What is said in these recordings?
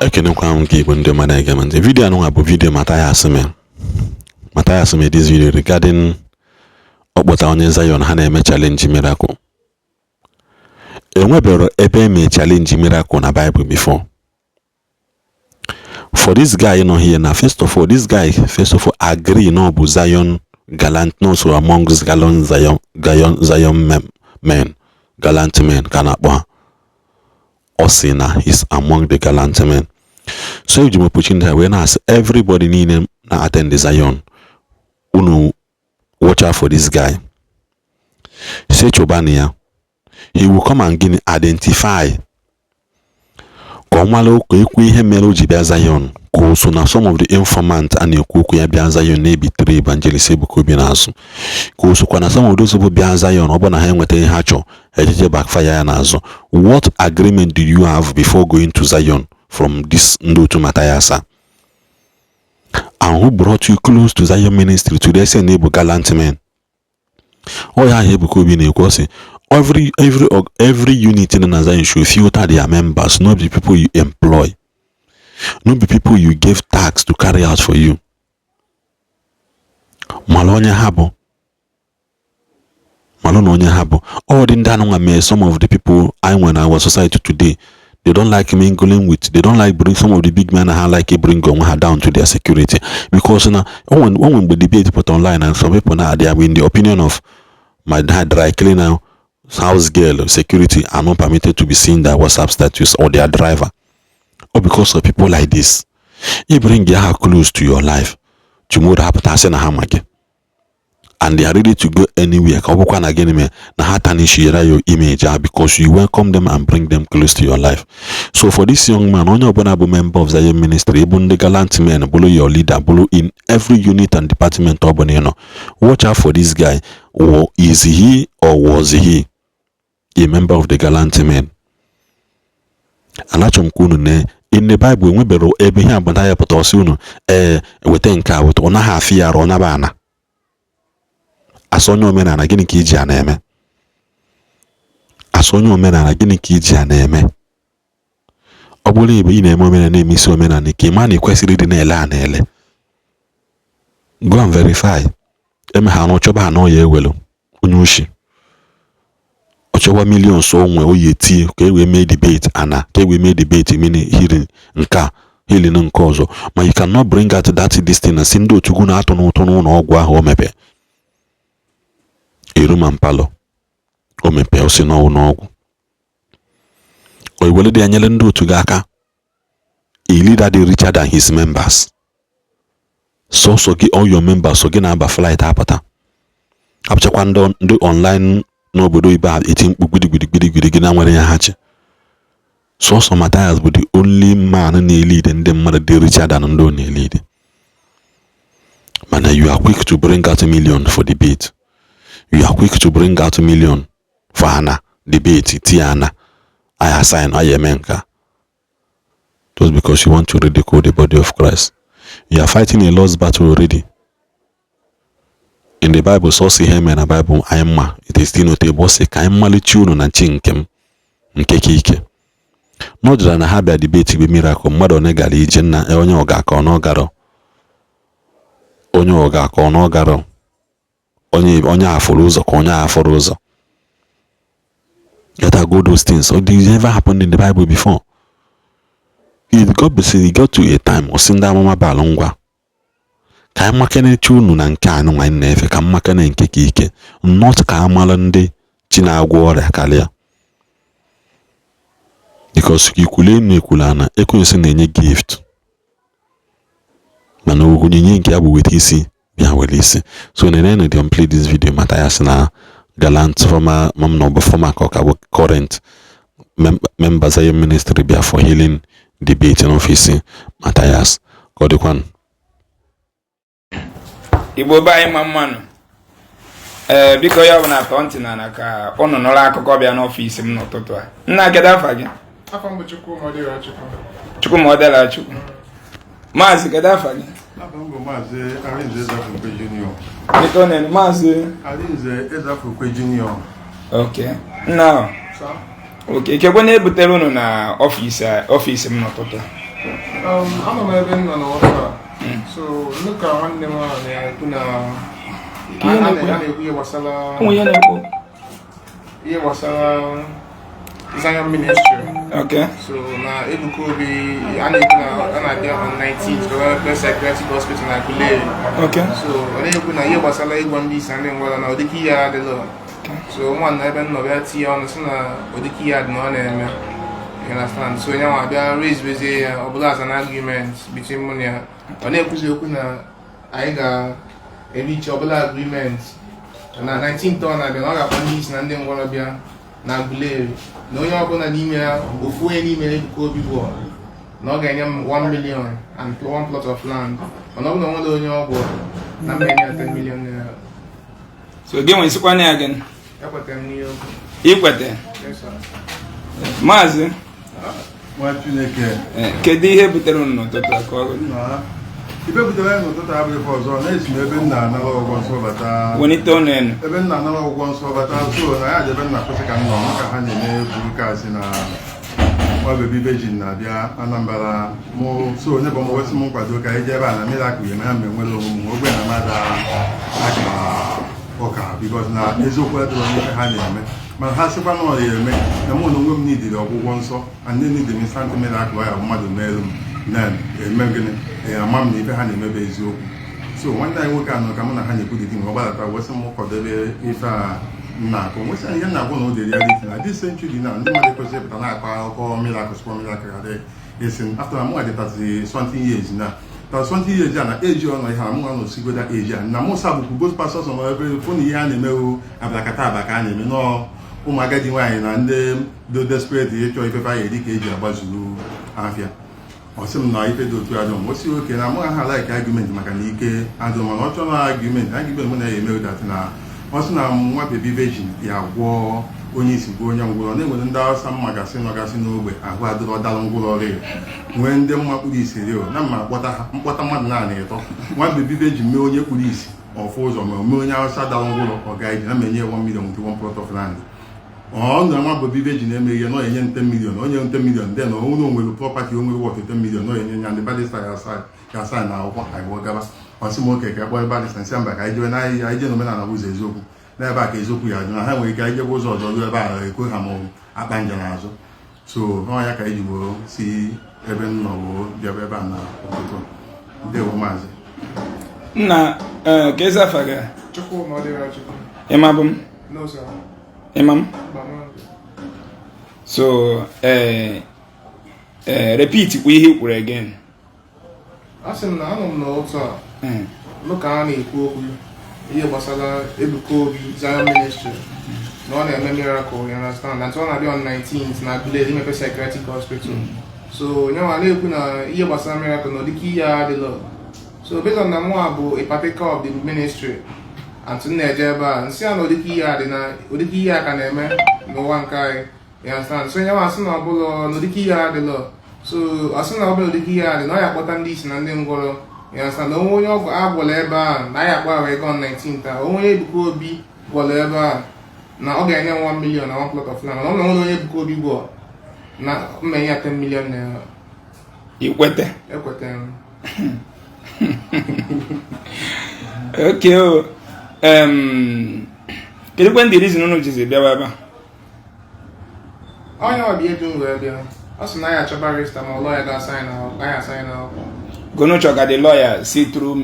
ekenekwa m nke Igbo ndị mmadụ ege m ntị. Video anụ bụ video Mathias made this video regarding ọkpọta onye Zion ha na-eme challenge miracle. Enwebere ebe eme challenge miracle na Bible before. For this guy here now, first of all agree no bu Zion Gallant, no so amongst Gallant Zion men, Gallant men can akpọ Osina is among the Gallant men. So you may put in there when as everybody need him na attend the Zion. Uno watch out for this guy. Say Chobania, he will come and give identify. Komalo kwe ihe mere oji bịa Zion. So now some of the informants and your kuku ya bịa Zion maybe 3 evangelists ebuka obi n'azụ. So kwa na some of those who bịa Zion ọ bụ na ha enweta ihe ha chọ ejeje backfire ya n'azụ. What agreement did you have before going to Zion from this Ndotu Mathias? And who brought you close to Zion ministry to the neighbor Gallant men? Oh yeah, ebuka obi na-ekwu sị every unit in the Zion should filter their members, not the people you employ, not the people you give tax to carry out for you. Malonye habo. All the Ndanonga, some of the people when I was society today, they don't like mingling with, they don't like bring some of the big men I like bring down to their security. Because now when we debate put online and some people now they are in the opinion of my dad dry cleaner, house girl, security are not permitted to be seen their WhatsApp status or their driver. Or because of people like this, you bring your close to your life. Tomorrow and they are ready to go anywhere. Your image because you welcome them and bring them close to your life. So for this young man, on your member of Zion ministry, even the Gallant men, below your leader, below in every unit and department, watch out for this guy. Or is he or was he a member of the Gallant men? In the Bible, we better ebe here but I put us wetenka with ona hafia rona bana. Asonyo mena na gini kiji aneme. Asonyo mena na gini kiji aneme. Obule ibe ine mo mena name so mena ni kimani kwesiri di na ele. Go and verify. Eme ha no choba no ye welo. Unyushi. Ochowa million so onwe oyeti ke we made debate ana ke we made debate meaning hearing nka healing nke ọzọ ma you cannot bring out that this thing and sindo tugu na atọ n'ụtọ n'ụlọ ọgwụ ahụ o mepe eruma mpalo o mepe o si n'ụlọ ọgwụ o iwele dị anyele ndị otu ga aka a leader dey richer than his members so all your members so gị na-aba flight apata apụchakwa ndị online n'obodo ibe a eti mkpu gidi na nwere ya hachi. So Mathias bụ the only man na-lead ndị mmadụ dị richer than ndị na-lead. Mana you are quick to bring out a million for debate. You are quick to bring out a million for ana debate tiana. I assign ayemenka. Just because you want to ridicule the body of Christ. You are fighting a lost battle already. In the Bible, so see him in the Bible, it is still notable, say, Kaimalichuno na chinkem, nkeke. Not that I have a debate with miracle, mother negali, jenna, onyoga, no garo. Onyoga, no garo. Onya aforozo, konya aforozo. Yet I go those things. So this never happened in the Bible before. It got to a time, or sing down my balongwa. Ka makene chunu na nke anu nwa na-efe ka makene nke ike not ka amala ndị chi na-agwọ ọrịa karịa because ikule na ekwensu na-enye gift mana onyinye nke ya bụ weta isi bịa were isi. So na dem play this video Mathias na Gallant former current members of ministry bịa for healing debate in office Mathias godikwan Igbo bai mamanu biko ya bụ na tonti na ka onu nọrọ akụkọ bịa n'ọfịs m n'ụtụtụ a. Nna gị dafa gị? Afa m Chukwu modela Chukwu. Chukwu modela Chukwu. Maazị gị dafa gị? Afa m Maazị Arinze Ezafukwe Junior. Biko nene Maazị Arinze Ezafukwe Junior. Okay. Now. Okay, kekwe na ebutere unu na ọfịs m n'ụtụtụ. Ana m ebe nọ n'ọfà. So look at nwanne m na-ekwu na a na-ekwu ihe gbasara Zion Ministry. Okay. So na Ebuka Obi a na-ekwu na a na-abịa on 19th to Psychiatric Hospital na Kulere. Okay. So ọ na-ekwu na ihe gbasara ịgwa ndị isi ndị ngwara na ụdịka ihe adịlọ. So nwanne ebe m nọ bịa tinye ọnụ sị na ụdịka ihe adị na ọ na-eme. You understand? So onye nwa bịa raise ya ọ bụla as an argument between mụ na ya. Ọ na-ekwuzi okwu na anyị ga-erichi ọ bụla agreement na 19th ọ na-abịa na ọ ga-akpọ ndị isi na ndị ngwara bịa na Kulere. Na onye ọbụla n'ime ya ofu onye n'ime Ebuka Obi bụ na ọ ga-enye m 1 million and 1 plot of land. Mana ọ bụla nwere onye ọgwụ na mba enye 10 million naira. So gị nwere sikwa na ya gị? Ekwete m n'ihe okwu. Ikwete? Yes, sir. Maazị? Nwa Chineke. Kedu ihe butere unu n'ụtụtụ aka ọgụ? Ibe butere anyị n'ụtụtụ abụghị ọzọ na-esi m ebe nna anara ọgwụgwọ nsọ bata. Wenite ọnụ enu. Ebe nna anara ọgwụgwọ nsọ bata so na ya jebe nna kwụsị ka m nọ maka ha na-eme EBUKA si na nwa bebi virgin na-abịa Anambra mụ so onye bụ m wesị m nkwado ka anyị jee ebe a na miracle ya na ya mgbe nwere onwe m ogbe na mmadụ aka ụka bikos na eziokwu adịrọ n'ihe ha na-eme mana ha sịkwa na ọ ya eme na mụ na onwe m nidiri ọgwụgwọ nsọ na ndị nidiri instant miracle ya bụ mmadụ merụ m na-eme gịnị ama m na ife ha na-emebe eziokwu so nwanne anyị nwoke anọ ka mụ na ha na-ekwudịdị mgbe ọ gbadata wesị m kwadebe ife a na-akọ nwesị ihe na-agwụ na o dere ya dị na this century na ndị mmadụ kwesịrị ịpụta na-akọ akụkọ miracle adịghị esi after na mụ adịtazi something years na 20 years a na eji ọnọ ihe a mụ nọ sigoda eji a na mụsa bụkwu both pastors nọ ebe fụ na ihe a na-emewu abakata abaka a na-eme nọọ ụmụ agadi nwaanyị na ndị do desperate ịchọ ifefe anyị eri ka eji agbazuru afịa ọ sị m na ife dị otu adụ m osi oke na mụ ha like argument maka na ike adụ mana ọ chọrọ argument mụ na ya emewu dat na ọ sị na nwa bebi virgin ya gwọọ onye isi bụ onye ngwụrọ na-enwere ndị awụsa mma gasị nọgasị n'ogbe ahụ adịrọ dalụ ngwụrọ ọrịa nwee ndị mma kpụrụ isi rio na mma mkpọta mmadụ naanị ịtọ nwa bebi virgin mee onye kpụrụ isi ọfụ ụzọ ma mee onye awụsa dalụ ngwụrọ ọ ga iji na menye 1 million with 1 plot of land ọ na nwa bebi virgin eme ihe na onye 10 million onye 10 million den onwere onwere property onwere wọt 10 million na onye ya ndị barista ya asa na akwụkwọ aịwọ gaba ọsị m oke ka akpọ barista nsị mba ka anyị jee na anyị jee na omenala ụzọ eziokwu n'ebe a ka eziokwu ya ajụ na ha nwere ike anyị jekwa ụzọ ọzọ ruo ebe a ekwe ha ma akpa nje n'azụ so ọ ya ka anyị ji woo si ebe m nọ woo bịaba ebe a na ụtụtụ ndewo maazị nna ka eze afa gị ịma bụ m ịma m so repeat kwa ihe i kwuru again. Asị m na anọ m n'otu a lụka a na-ekwu okwu ihe gbasara Ebuka Obi Zion Ministry na ọ na-eme miracle, you understand, na ọ na-abịa on 19th na Gallant imepe Psychiatric Hospital. So nyewa na-ekwu na ihe gbasara miracle na ọdịka ihe adịlọ. So based on na mụa bụ a partaker of the ministry and na-eje ebe a nsị a na ọdịka ihe adị na ụdịka ihe a ka na-eme n'ụwa nke anyị, you understand. So nyewa asị na ọbụla na ụdịka ihe adịlọ. So asị na ọbụla ụdịka ihe adị na ọ ya akpọta ndị isi na ndị ngwọrọ, you understand. Na onwe onye ọgwụ agwọla ebe a na ya akpọ ahụ ego on 19th a onwe onye Ebuka Obi gwọla ebe a na ọ ga-enye 1 million na 1 plot of land. Ọ na onye Ebuka Obi gwọ na mmenye ya 10 million naira. Ikwete? Ekwete m. Okay. Kedu kwa ndị reason unu jizi bịawa ebe a? Onye ọbịa edu wee bịa. Ọ sị na ya achọ barista ma lawyer ga-asign akwụkwọ. Anyị asign akwụkwọ. Gonucho got the lawyer see through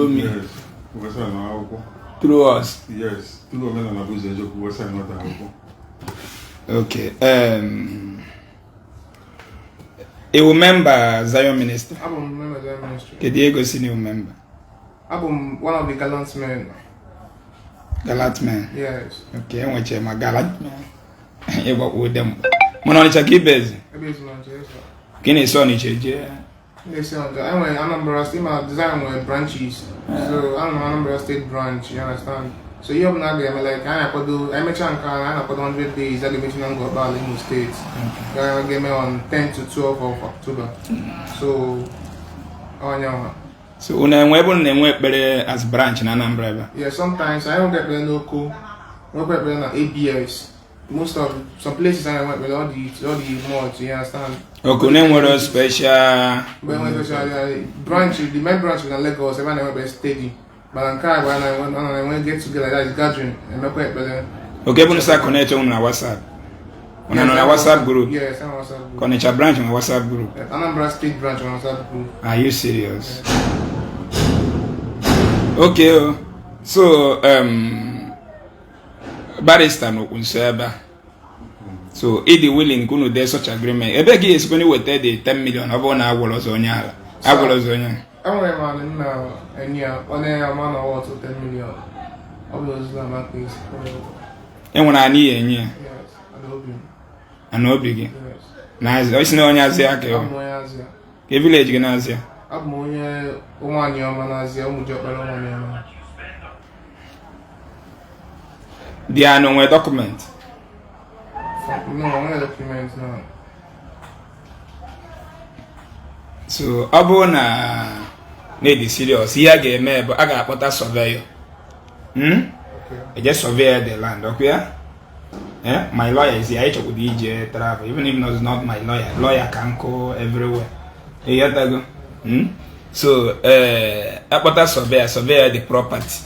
me. Yes. Through us. Yes. Through omenala ụzọ eziokwu wesa nọta akwụkwọ. Okay. A member Zion Ministry. I'm a member of Zion Ministry. Kedu ego si new member? I'm one of the Gallant men. Gallant men. Yes. Okay, enweche ma Gallant men. You work with them. Mona onitsha ka ibezi. Ebezi na nje. Gịnị so onitsha je? Yes, I went Anambra State. My design were branches. So I'm Anambra State branch. You understand? So you have not there. Like I mentioned I 100 days. I mentioned I'm going to Imo State. I gave me on 10 to 12 of October. So so una enwebe na-enwe ekpere as branch na Anambra ebe? Yeah, sometimes I don't get the local. We get the ABS. most of some places I went with all the mods, you understand? Okay, then what a special branch, the main branch was in Lagos, everyone I went by steady. But I'm kind when I went get together, that is gathering, and not quite better. Okay, when you start connecting on WhatsApp. On a WhatsApp group? Yes, I'm on WhatsApp group. Connect a branch on a WhatsApp group? Anambra State branch on WhatsApp group. Are you serious? Okay, so, barrister no kunseba. So, if the willing to do such agreement, I beg is going to take the 10 million of one hour or so. I will also. I'm a man now, and yeah, on a man or 10 million. I was not and when I need any, yes, I know big. yes. Nice, I know Ezeaku. I'm Asia. A village in Asia. I'm one year man Asia, There are no document. No, I'm documents now. So, Abona need serious. Here, game, but I got put a surveyor. I just survey the land, okay? Yeah? My lawyer is here with DJ travel, even if it's not my lawyer. Lawyer can go everywhere. You have to go. So, I put a surveyor the property.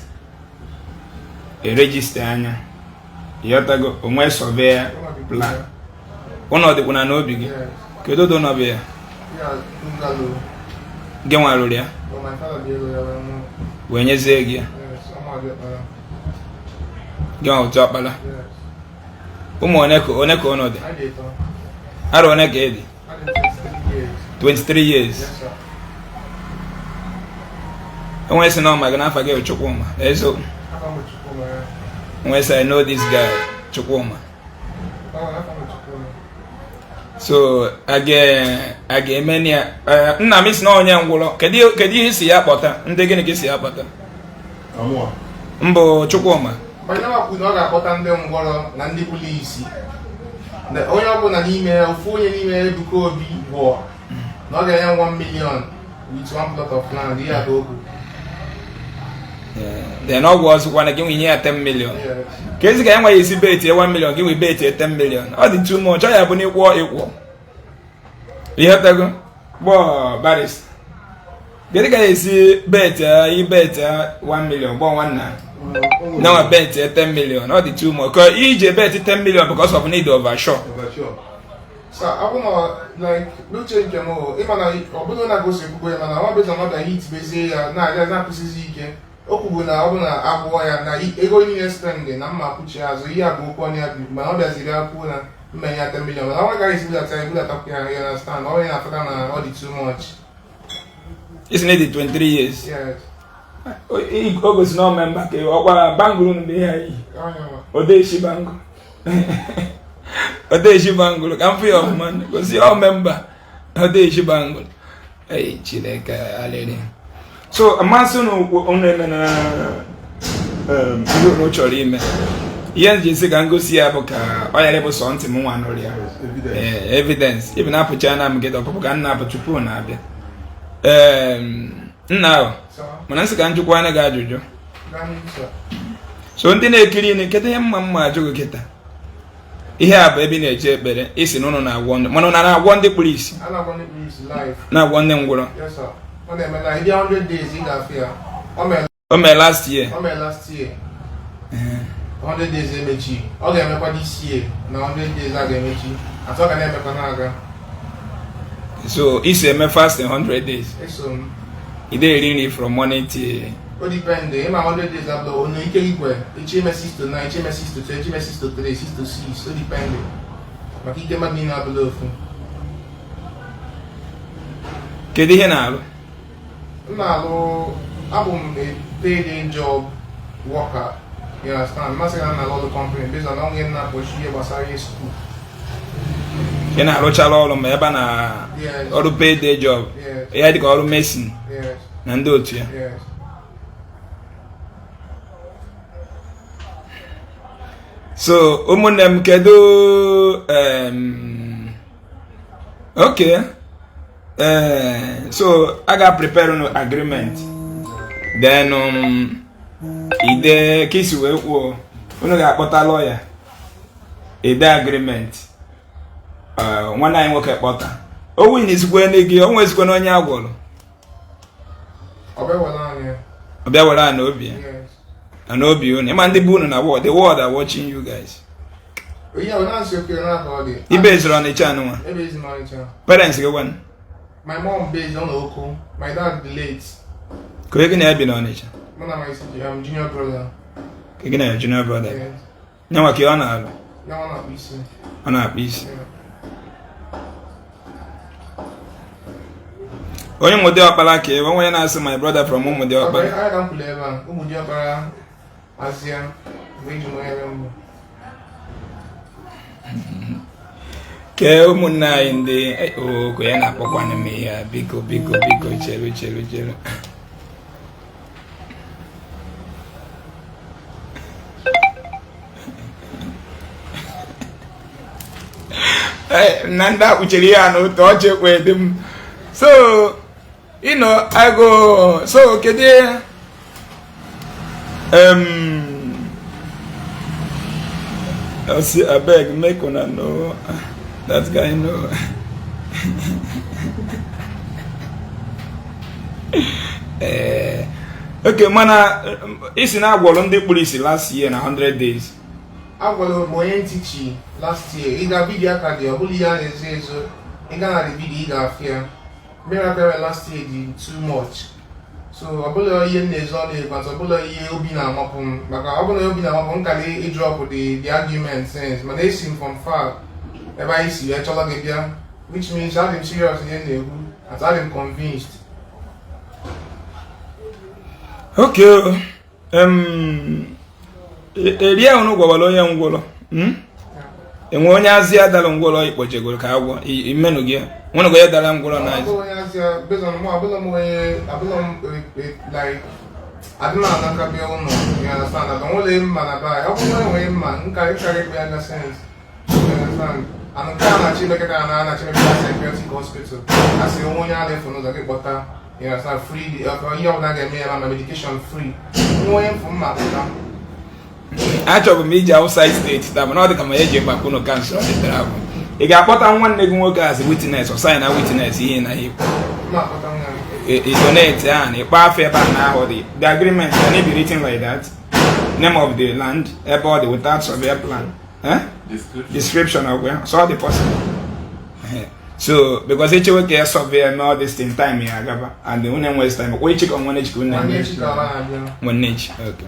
A register. You have to go. On surveyor plan. One of the one I know big. Kedo don't know here. Yeah, Get one road here. but my father did When you say again, yes, I'm get get one job, bala. yes. Oneko no de. I did I don't want to 23 years. Yes, sir. And when I say no, I'm gonna forget Chukwuma. So, I found with Chukuma. when I say I know this guy, Chukwuma. I found with Chukuma. So again many nna miss na onye ngwulo kedu isi ya kpọta ndị gịnị ka isi ya kpọta mbụ Chukwuma Onye ọkụ na ọ ga-akpọta ndị ngwọrọ na ndị polisi. Onye ọbụla n'ime ofu onye n'ime Ebuka Obi bụ na ọ ga-enye 1 million with one plot of land. Ihe ka okwu. then ọ gwa ọzọkwa na gị nwe ya 10 million ka ezi ka ya nweghị isi beti 1 million gị nwe beti 10 million ọ dị too much ọ ya bụ na ịkwọ ihe tego gbọọ baris gịnị ka ya esi beti ibeti 1 million gbọọ nwanna na beti 10 million ọ dị too much ka ije beti 10 million because of need overshot. So I wanna like look change them all. If I obodo na go se kubo ya na one based on other hit base ya na kusizi ike. Okubo na obuna agwo ya na ego ni spend na mma kuchi azu iya go kwa ni abi ma obi aziri akwu na mmenya 10 million. I want guys that time that talk ya, you understand. All in Africa na all the too much. Isn't it 23 years? Yes. Ogos no member ke okwa banguru nbe ya yi. Odeshi bangu. Odeshi bangulu come for your man because you all member Odeshi bangulu. Hey Chileka alele. So amaso no onne na no chori me. Yes jisi ka ngosi abuka oyale bo so ntimi nwa no ria. Evidence. Even apu chana m get up ka na apu tupu na abia. Now. Manasi ka njukwa na ga ajuju. So ndị na-ekiri ni kete ya mma ajugo kita. Ihe a bụ ebe na-eje ekpere isi n'ụlọ na-agwọ ndị mana na-agwọ ndị kpụrụ isi na-agwọ ndị ngwụrọ o mee last year 100 days emechi ọ ga-emekwa this year na 100 days a ga-emechi atọ ga na-emekwa na-aga so isi eme fast in 100 days ide eri nri from morning till o depend ịma 100 days abụọ onu ike igwe echi eme 6 to 9 echi eme 6 to 2 echi eme 6 to 3 6 to 6 o depend maka ike mmadụ niile abụla ofu kedu ihe na-alụ m na-alụ abụ m a payday job worker you understand masị na na ọrụ company based on onye na-akpọchi ihe gbasara ihe school ị na-arụchala ọrụ ma ebe na ọrụ payday job ya dịka ọrụ mesin na ndị otu ya so ụmụnne m kedu okay so I ga prepare an agreement then ide kisi wee kwuo unu ga-akpọta lawyer ede agreement nwanne anyị nwoke kpọta o win izikwe n'igi o nwezikwe n'onye agwọrọ ọbịa were a n'obi and obi unu ịma ndị bụ unu na world the world are watching you guys ibe ezuru Ọnịcha anụnwa parents gị gwan my mom based on Oko, my dad the late. Ka ị gị na-ebi n'Ọnịcha? Mụ na my junior brother. Ka ị na junior brother? Nyanwa ka ọ na-alụ? Ya ọ na-akpụ isi. Ọ na-akpụ isi. Onye Ụmụdị Ọkpara ka ebe onye na-asị my brother from Ụmụdị Ọkpara. Anyị ga mkwụla ebe a, Ụmụdị Ọkpara Azia, wee ji n'onye ebe mbụ. Ke ụmụnne anyị ndị ka ya na-akpọkwana m ya biko chere na ndị akpụchere ya n'otu ọchị ekwe dị m so I go so kedu I see abeg make una know that guy know. Okay, mana isi na agwọrọ ndị kpụrụ isi last year na 100 days. Agwọrọ m onye ntichi last year. Ị ga-vidio aka dị ọ bụla ihe a na-ezo ezo. Ị ga na the video ị ga-afịa. Miracle last year dị too much. So ọ bụla ihe m na-ezo ọ na-ekwu ọ bụla ihe obi na-amapụ m maka ọ bụla obi na-amapụ m ka ịdrọpụ the argument sense mana esi m from far. Ebe anyị si wee chọrọ gị bịa which means adị m serious ihe na-ekwu at adị m convinced. Okay, eri ahụ n'ụgwọwara onye ngwụrọ enwe onye azịa dara ngwụrọ ikpochegoro ka agwọ imenụ gị nwenụgo ya dara ngwụrọ na azị adịna anakabịa ụlọ you understand that onwere mma na be anyị ọ bụrụ na enweghị mma nka ịkarị ikpe ya ga sens you understand and nke a na-achị lekọta na na-achị mekọta psychiatric hospital a sị onwe onye a na-efu n'ụzọ gị kpọta you understand free ihe ọbụla ga-eme ya ma medication free nwa onye mfu mma pụta achọbụ m iji outside steeti taa mana ọ dị ka ma eji mgbakọ ụnụ kansụl dịtara bụ ị ga-akpọta nwanne gị nwoke as witness or sign na witness ihe na ihe donate a na ịkpọ afọ ebe a na ahụ dị the agreement can it be written like that name of the land ebe ọ dị without survey plan description of where so all the possible so because each week you survey and all this thing time ya agaba and the one waste time we check on one each okay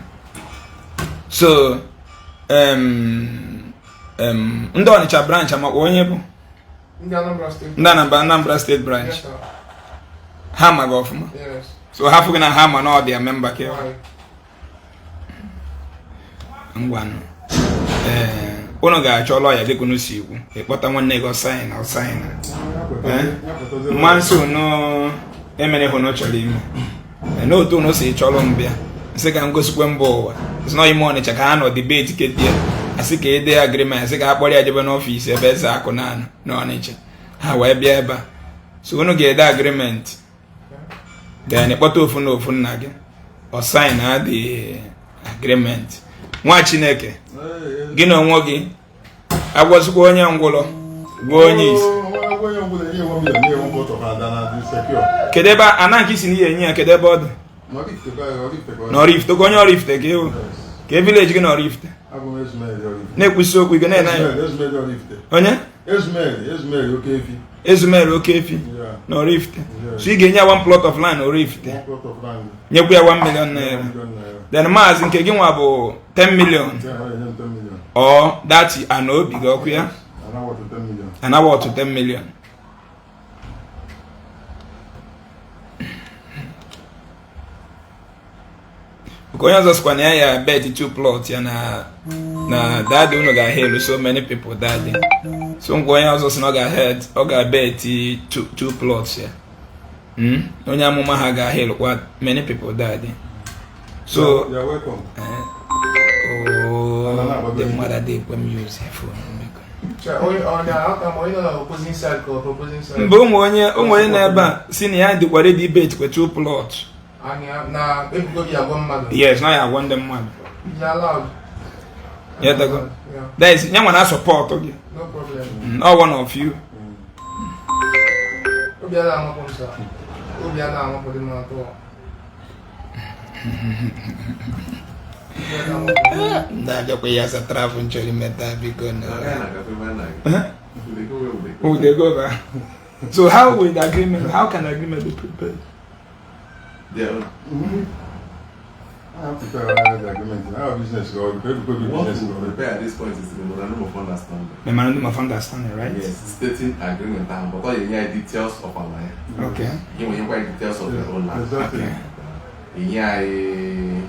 so ndị Ọnịcha branch amakwa onye bụ ndị Anambra State branch ha ma gị ọfụma so ha fụgị na ha ma na ọ dị ya member ke ngwanụ unu ga-achọ lọya dịka unu si ikwu ịkpọta nwanne gị ọsaịn mmanso unu emere hụ na ọ chọrọ ime n'otu unu si chọrọ mbịa nsị ka m gosikwe mba ụwa si na ime Ọnịcha ka ha nọ debate ketie asị ka ede agreement asị ka ha kpọrọ ya jebe n'ọfịs ebe eze akụ na-anọ n'Ọnịcha ha wee bịa ebe a so unu ga-ede agreement then ịkpọta ofu na ofu nna gị ọsaịn na the agreement nwa Chineke gị na onwe gị agwọzikwa onye ngwụrọ gwa onye isi kedu ebe ana nke isi n'ihe enye ya kedu ebe ọ dị n'Oraifite onye Oraifite ka ewu ka e village gị n'Oraifite na-ekwusi okwu ige na-ene onye Ezumeri Okefi n'Oraifite so ị ga-enye ya 1 plot of land Oraifite nyekwa ya 1 million naira then maazị nke gị nwa bụ 10 million or that ana obi gị ọkụ ya anawa otu 10 million onye ọzọ sikwa na ya bet 2 plot ya na daddy unu ga-ahelu so many people daddy so ngwa onye ọzọ si na ọ ga-bet 2 plots ya onye amụma ha ga-ahelu kwa many people daddy so you're welcome. The mother they come use her phone. Mgbe ụmụ onye na-ebe a si na ya dịkwara debate kwa 2 plot. Na ebugo ya agwa mmadụ. Yes, na ya agwa ndị mmadụ. Yeah, that is no one has support. Okay. No problem. No one of you. Obiara a travel oh, they go back. So how will the agreement? How can the agreement be prepared? Yeah. I have to prepare the agreement. I have business go. Prepare at this point is the memorandum of understanding. Memorandum of understanding, right? Yes, stating agreement and but all you need details of our land. Okay. You want details of your own land. Exactly. Okay. Yeah, you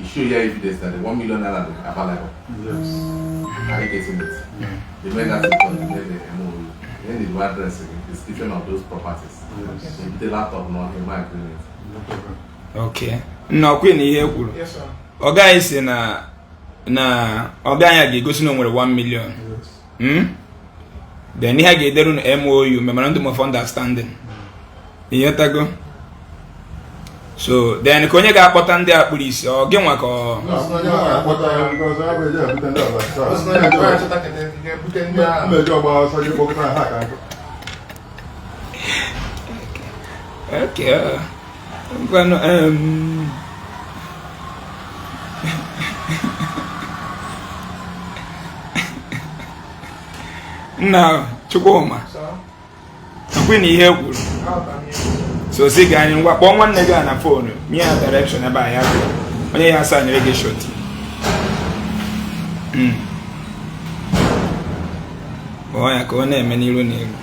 show your evidence that the 1 million naira available. Yes. Are you getting it? The men that is on the MOU. Then the address the description of those properties. Yes. The laptop not in my agreement. No problem. Okay. No, Queen here. Yes, sir. Oga is na Oga ya ga-egosi na nwere 1 million. Yes. Then ihe ga-edere na MOU, Memorandum of Understanding. Ihe tago. So then ka onye ga-akpọta ndị akpụrụ isi ọ gị nwa ka ọ okay. Bueno, na Chukwuma Queen ihe kwuru so si ga anyị ngwa kpọọ nwanne gị na phone mie direction ebe a ya onye ya asa nyere gị shot ọ ya ka ọ na-eme n'iru n'iru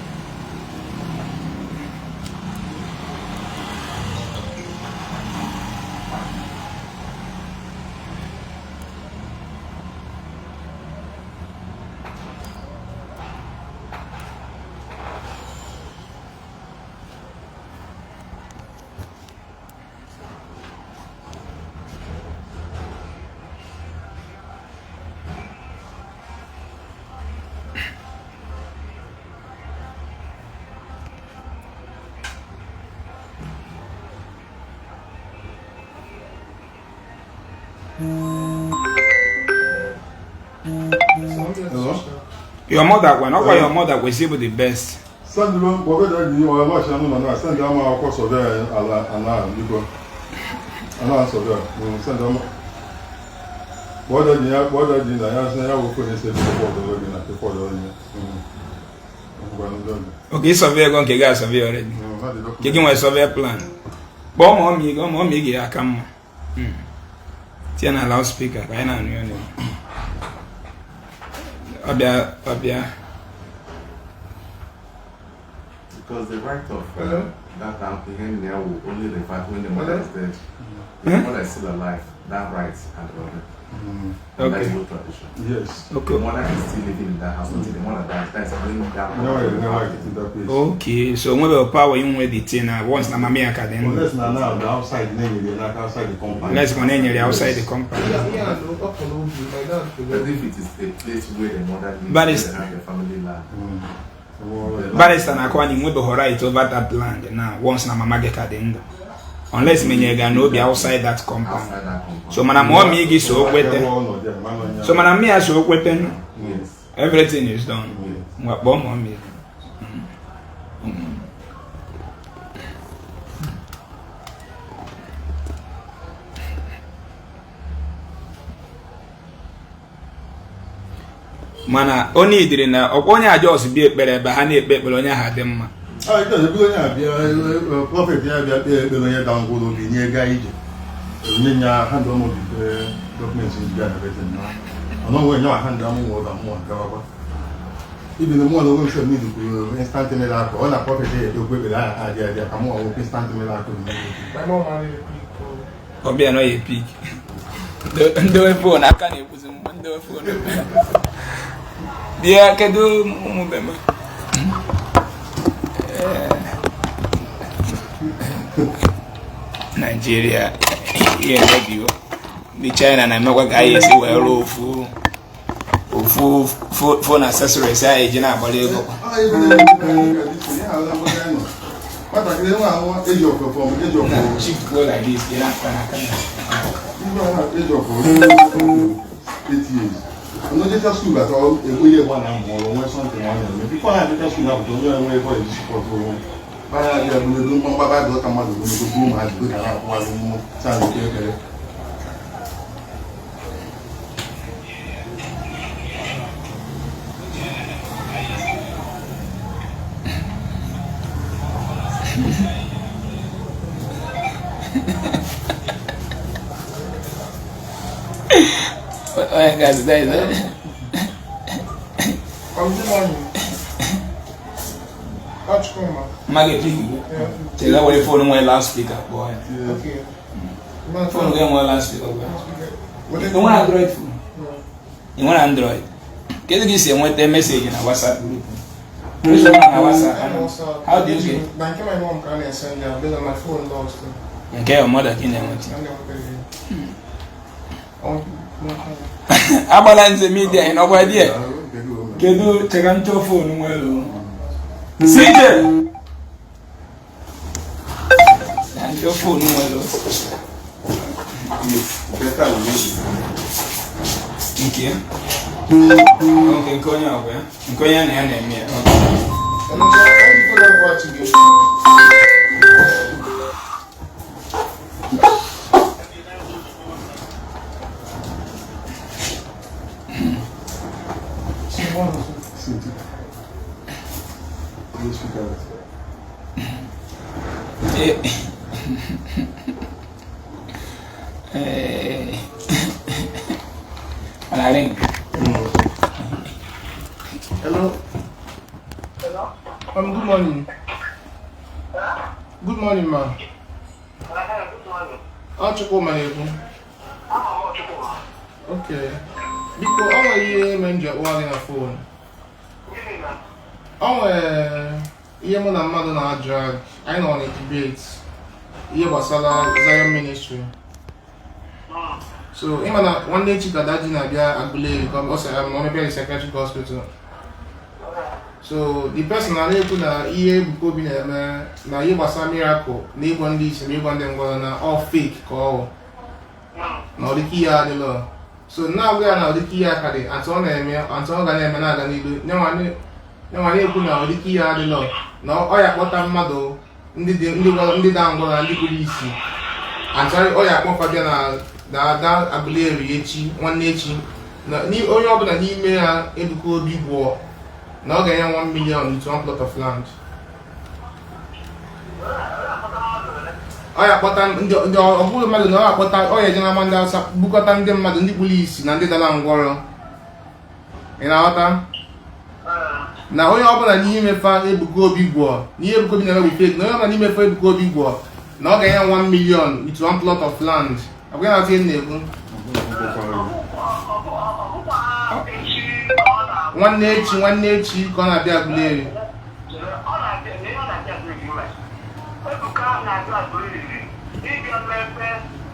Your mother, when not your mother was able the best. Send them, whatever you are watching, send them our course of there, and you go. And answer there, send them. What are the I will put this before the okay, survey going to get survey already. Taking my survey plan. Bomb on me, I come. Tiana loudspeaker, I know. Abia. Because the right of that application there will only revert when the mother is dead. If the mother is still alive, that right and Okay. that is no tradition. Yes. Okay. The mother is still living in that house until the mother dies. That is bringing that No, mother I to the never house. get in that place. Okay, so when the power you with the thing once na mama ka then. Unless now the outside, then not outside the compound. Let's go outside the compound. Yeah, no, up on my dad. But if it is a place where the mother lives, But where it's- they have the family land. Barrister na kwa ni mwe be right over that land now once na mama get the end. Unless menye ga no be outside that compound. Outside that compound. So mana mo mi gi so kwete. So mana mi aso kwete no. Yes. Everything is done. Mwa bo mo mi. Mana onye idiri na onye ajọs bi ekpere ebe ha na-ekpe ekpere onye ha dị mma. Ah, ito na bilo nya bia prophet ya bia ekpere onye da ngwolo bi nye ga ije. Onye nya hand on the documents in Ghana better now. Ono we nya hand on mo da mo ga ba. Ibi no mo lo we say need to instant miracle. Ona prophet ya do gbe la a dia ka mo wo instant miracle. My mom married people. Obi no ye pick. Ndo phone aka na ekwuzi m ndo phone. Dia kedu mu be ma. Nigeria here radio. The China na mekwa ga yesi we rofu. Ofu phone accessories ya eji na agbara ego. Ah, ibi But I didn't want age of from age of Shift go like this, you know, age of 8 years. Unajua school at all, we have one more, or something on before I had school up to know where is support. But I have no Baba got a mother who has good around one more time. Oh my God, that is Good morning. Watch Kuma. Maggie, tell her what the phone went last speaker, boy. Okay. Phone went last speaker, boy. You want Android phone? You want Android? Can you see what the message in a WhatsApp group? How do you get? My mom can't send you because my phone lost. Okay, your mother can never. Abalance media in over there. Can you take on your phone? Well, sit and your phone. Well, okay. Okay, Konya, Konya, and me. I'm watching you. Hello. Hello. Good morning. Good morning, ma'am. Good morning. How's your woman? Okay. Because how are you managing your phone? How you man and mother na drag? I know on a debate. You was Zion ministry. So, one day chica daddy na bia Agule come also I'm on a psychiatric hospital. So the person na leku na EBUKA bi na you was a miracle. Na one this, na one them na all fake call. Na the key are the law. So now we are now the key are kade. Anto na ga na ga nilu. Nwanne ekwu na the key are the law. Na oya kpota mmadu ndị da ngwa ndị polisi. Anto oya kpọfa bia na ada Agule echi nwanne echi. Na ni onye ọbụla n'ime ya ebuka obi gwọ. Na ọ ga-enye 1 million to one plot of land. Ọ ya kpọta ndị ọbụla mmadụ na ọ akpọta ọ ya eje na ndị Hausa bukọta ndị mmadụ ndị polisi na ndị dara ngwọrọ. Ị na-aghọta? Na onye ọbụla n'ime fa ebuka obi gwọ n'ihe ebuka obi na-eme fake na onye ọbụla n'ime fa ebuka obi gwọ na ọ ga-enye 1 million to one plot of land. Ọ bụghị na-atụ ihe na-ekwu. Nwanne echi ka ọ na-abịa Agule.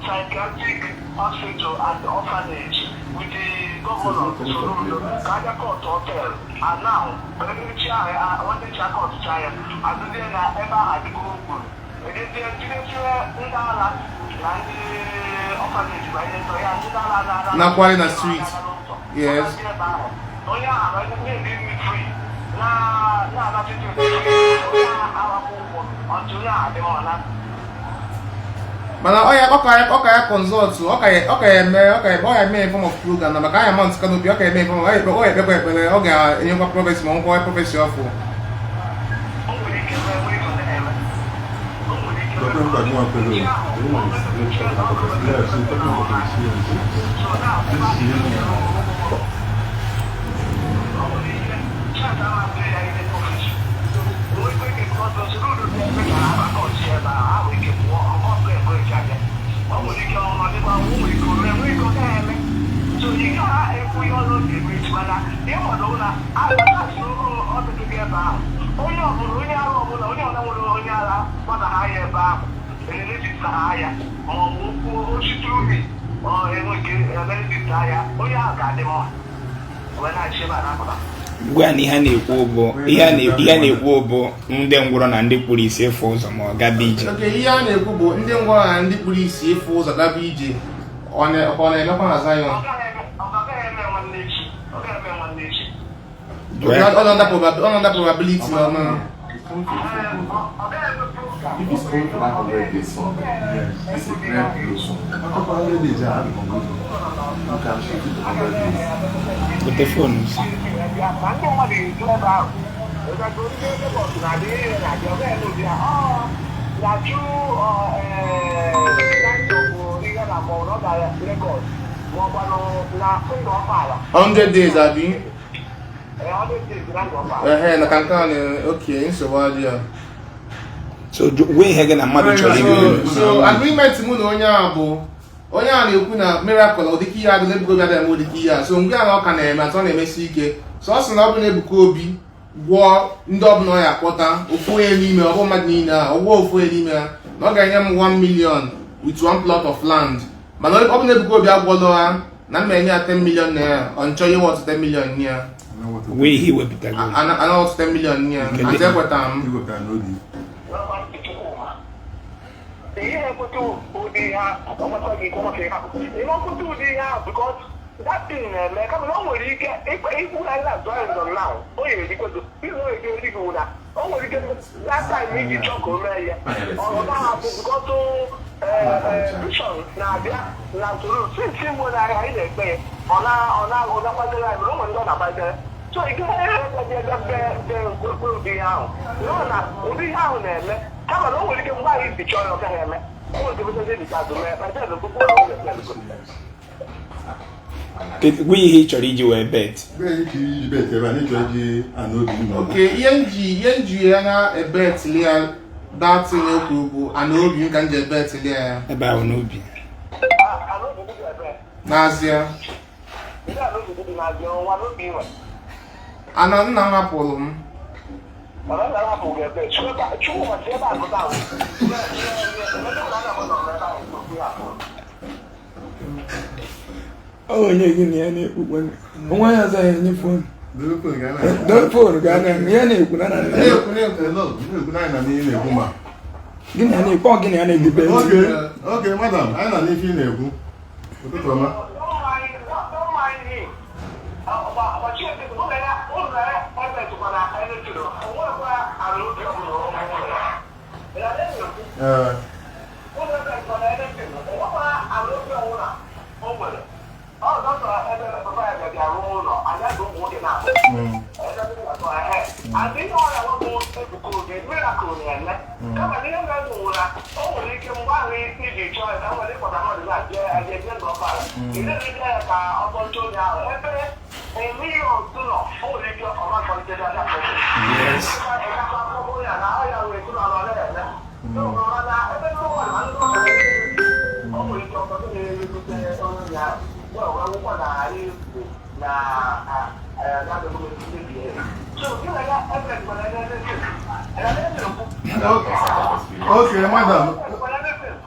Psychiatric hospital and orphanage with the governor CapCut hotel and now one day CapCut chime and then ever had go Nakwari na street. Yes. Mana ọka consult ọka eme form of program na maka anya mount canopy ọka eme form ọ ekpekwa ekpere ọ ga-enyekwa prophecy ma nkwa prophecy ọfụ. Gwa na ihe na-ekwu bụ ndị ngwọrọ na ndị kpuru isi efu ụzọ ma ọ gaba ije. Ihe a na-ekwu bụ ndị ngwọrọ na ndị kpuru isi efu ụzọ gaba ije ọ na-emekwa na Zion. Under probability, no. If it's going for that 100 days, yes, it's a very close one. After 100 days, I have a conclusion. You can shift it to 100 days. With the phones. Days, Abi. 100 days, okay, so what, yeah. So we hegen a mother so agreement mu na onye abu onye a na-ekwu na miracle odiki ya adịle bugo bịa mu odiki ya so ngwa na ọka na-eme atọ na-emesi ike so ọ sị na ọ bụ na Ebuka Obi gwọ ndị ọbụla ya akpọta ofu onye n'ime ọ bụ mmadụ niile a ọgwọ ofu onye n'ime ha na ọ ga-enye m 1 million with 1 plot of land mana ọ bụ na Ebuka Obi agwọlọ ha na m enye ya 10 million naira ọ nchọ ihe wọtụ 10 million naira we he will be tagged ana wọtụ 10 million naira ate ekweta m because that thing, like, I'm not worried. If you have that drawing now, oh, you because you know you're really good. Oh, we get last time we did talk over here. Oh, that because to vision now to since you were I say on our so you can will be out. No, will be out there. Come on, we can buy the choice of him. we he chọrọ iji wee bet. Okay, yenji ya na bet lia that thing okwu Anobi ka nje bet lia ebe ahụ n'obi. N'azịa. Ana nna m hapụrụ m. Oh, onye gị na ya na-ekwu nwa ya azaghị enye fon fon ga ya na-ekwu na gị na na-ekwu ọ gị na ya na-edebe okay madam anyị na n'ife ị na-ekwu ụtụtụ ọma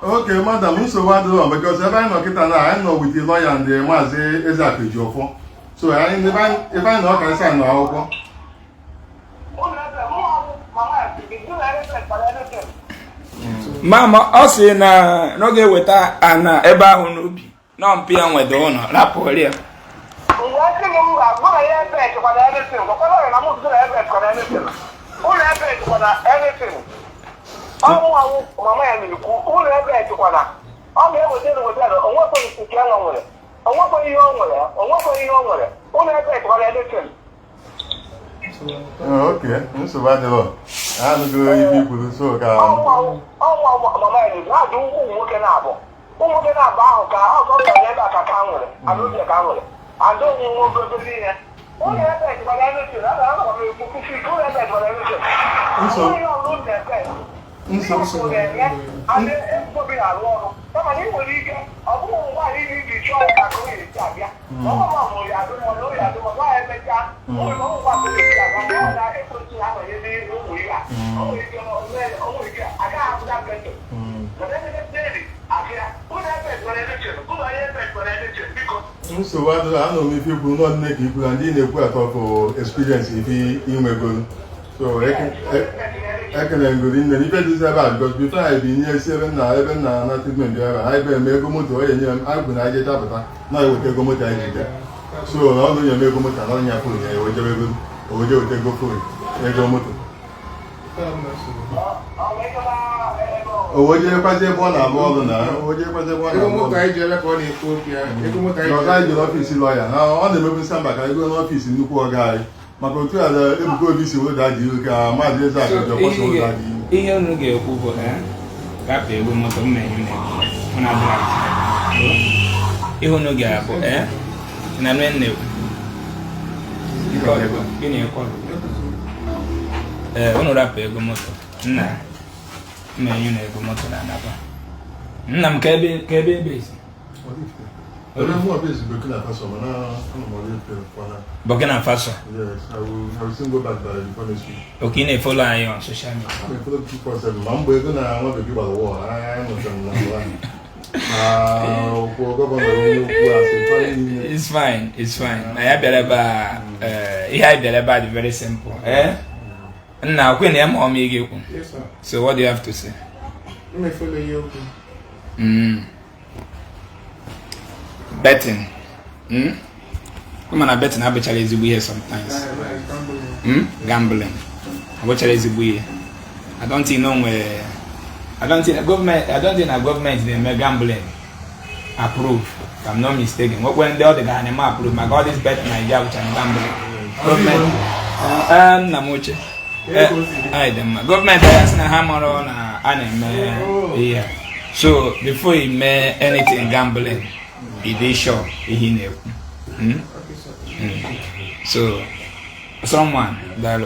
Okay, madam, so what do because if I know I know with the lawyer and the Mathias Ezeaku. So if I know can sign now. Mama, ọ sị na n'oge weta ana ebe ahụ n'obi na mpi ya nwede ụlọ rapụ ya. Mama ya miliku ụlọ ebe ejikwana ọ ga-ewetara onwekwe nke ya nwere onwekwe ihe o nwere ụlọ ebe ejikwana eletin. Okay, nsogbu adịrọ anụgo ife ikwuru so ka mama ya miliku ha dị ụmụ nwoke na-abụ ahụ ka ọzọ kanye ebe aka ka nwere anụbi ka nwere adị ụmụ nwoke obere ihe ụlọ ebe ejikwana eletin a ga-agba m ekwu kufi ụlọ ebe ejikwana eletin onye ọrụ na-ebe and everybody are wrong. Come on, you will get a woman why you need to try to go in Sabia. No one I don't know why I make that. We don't want to be able to have a heavy room. We are only I can't have that better. But then it's daily. I can't put that bed for election. Put my head back for election because. So what I know if you will not make people and in a quarter for experience if you may go. So I can go in the event about because before I've been here 7 now, even now, not even there. I've been make a motor and I'm going to get up. Now I will take a motor. So, how do you make a motor on your phone? oje ote go phone ego moto oje kwaje bo na bo na oje kwaje bo na ego moto ai jere ko ni Ethiopia ego moto ai jere office lawyer na ọ na-emebu samba ka ego na office nnukwu ọga anyị maka otu a ebuka obi si weda dị ka Mathias Ezeaku kwụsị ụda dị ihe unu ga-ekwu bụ gapụ ego moto m na-enye na ihe unu ga-abụ na nwanne unu rapụ ego moto nna m na-enye na ego moto na anaba nna m ka ebe esi Burkina Faso. Yes, I will soon go back there before next week. Okay, you follow me on social media. I follow 247. I'm going to want to give a war. I am It's fine. It's fine. I have the very simple. Now, when I'm on me, yes, sir. So, what do you have to say? Let me follow you. Betting. Come on, I bet na betcha is here sometimes. Gambling. I betcha is here. I don't think a government they make gambling approve. If I'm not mistaken. What when the other guy approve? My God is betting Nigeria which I'm gambling. Government. Namoche. Government has na hammer on anime. Yeah. So before he made anything gambling, he did sure he knew. So someone that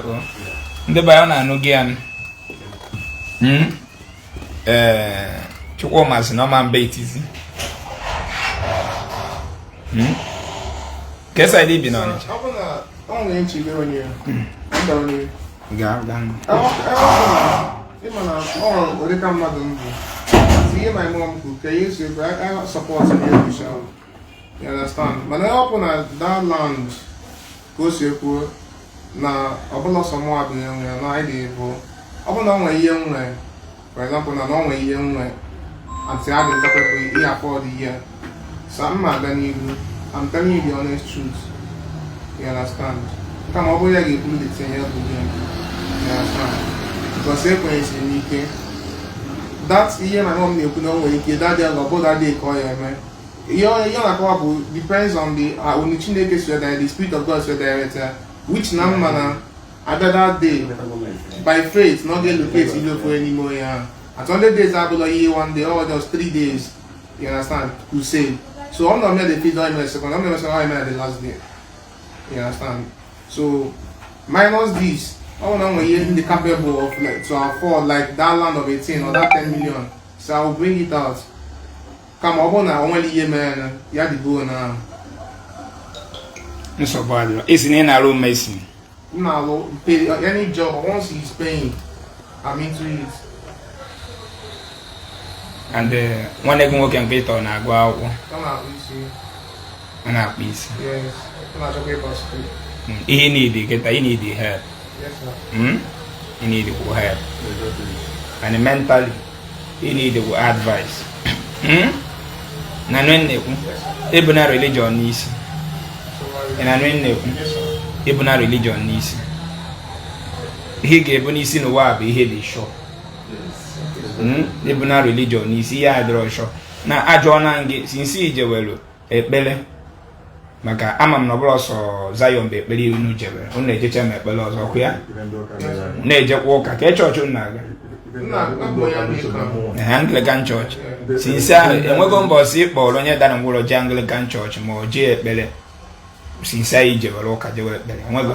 the bayana no gian chukomas no man baitis guess I did be on it. Only in Chile on you. See my mom cook. I support you, Michelle. You understand? But I open that land, go see you. Now, open up some more being no idea. Open up my young way. For example, not only young way. And say I didn't here for the year. Something I'm telling you the honest truth. You understand? Come over here, you put the thing here. You understand? Because everything is unique. That year my mom knew that day about that day call man. Depends on the spirit of God director. Which number at that day by faith not get located for anymore. At 100 days I will year 1 day or just 3 days. You understand? To save. So I'm not made the feed on the second, I'm not the last day. You understand? So minus this. I want to hear the capable of like to afford like that land of 18 or that 10 million. So I'll bring it out. Come on now, only year man, you have to go now. It's so bad. It's in a room missing. Now, pay any job once he's paying, I'm into it. And when they go can get on, I go out. Come out, please. And I please. Yes, come out, okay, boss. He need the help. Yes, sir. You need help. And mentally, you need advice. Nanwenne ebuna religion n'isi. Nanwenne ebuna religion n'isi. Ihe ga-ebu n'isi n'ụwa bụ ihe dị sure. Ebuna religion n'isi ya adịrọ sure. Na ajọ na nge sinsi ijewelu ekpele. Maka ama m na ọbụla ọsọ Zion bụ ekpere unu jebe. Unu na-ejecha m ekpele ọzọ kwa ya. Na-ejekwa ụka ka chọọchị unu na-aga. Anglican Church. Since enwego mbọsị kpọrọ onye dara ngwụrọ je Anglican Church ma o jee ekpere. Since anyị jebere ụka jewe ekpere. Enwego.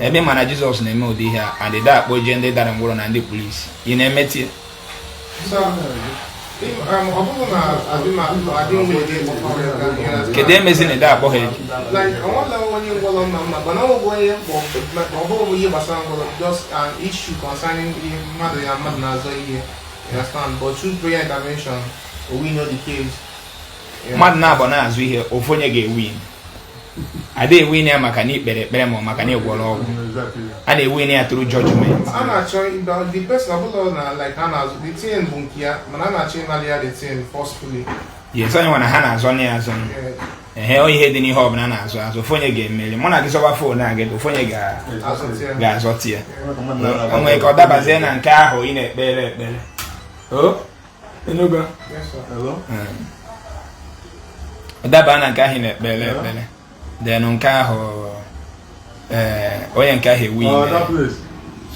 Ebe mana Jizọs na-eme ụdị ihe a adịda akpọ je ndị dara ngwụrọ na ndị polisi. Ị na-emetie. Kedu emezi na ede akpọ ha eji? Just an issue concerning mother and mother nazo here. You understand? But through prayer intervention, we know the case. Mmadụ na-abọ na-azụ ihe ofu onye ga-ewin. A na-ewin ya maka na ikpere ekpere ma maka na ịgwọrọ ọgwụ. A na-ewin ya through judgment. I'm not sure the person like the team bunkia, but I'm not sure the team forcefully. Yes, onye nwana ha na-azọ na ya azọ. ihe dị n'ihe ọbụla na-azụ azụ ofonye ga-emeri mụ na gị sọba fon a gị ofonye ga-azọti ya onwe ka ọ dabazie na nke ahụ ị na-ekpere ekpere ọ daba na nke ahụ ị na-ekpere ekpere then nke ahụ onye nke ahụ ewu